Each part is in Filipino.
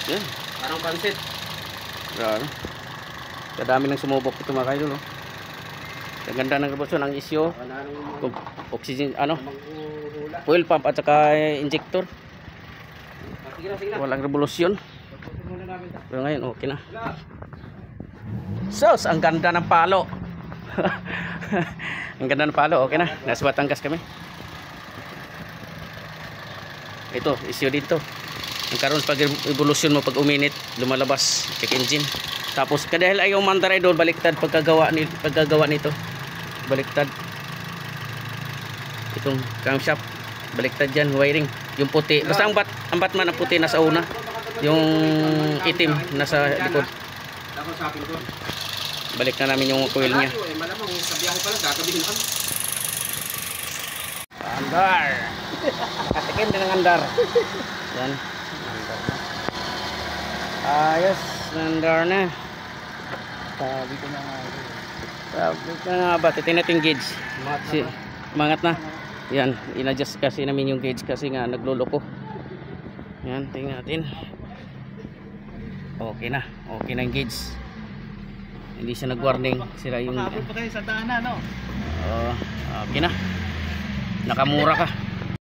Yan. Parang pansit. Grabe. Kadami nang sumubok ito mga kaidol. Ang ganda ng revolusyon, ang isyo, oxygen, oil pump at saka injector. Walang revolusyon. Pero ngayon okay na. Sos, ang ganda ng palo. Ang ganda ng palo, okay na. Nasa Batangas kami. Ito, isyo dito. Ang karon pag evolution mo pag uminit, lumalabas check engine. Tapos dahil ayaw mandar idol, baliktad pagkagawa nito. Baliktad. Itong camshaft, baliktad diyan, wiring, yung puti. Basta ang batman ang puti nasa una. Yung itim nasa likod. Balik na namin yung coil niya. Malamang sabi ako pala gagabihin ako. Andar. Katikin din ang andar. Yan. Andar na. Ayos, andar na. Sabi ko na nga. Sabi ko nga ba, titin natin gauge. Mangat na. Yan, in-adjust kasi namin yung gauge kasi nga nagluloko. Yan, tingnan natin. Okay na yung gauge. Hindi siya nag-warning. Sira yung... Makapot pa tayo sa daanan, no? Okay na. Nakamura ka.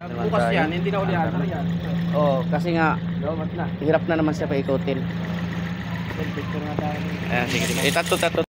Bukas yan, hindi na ulihan. Kasi nga hirap na naman siya paikutin. Picture na tayo. Sige. Tato.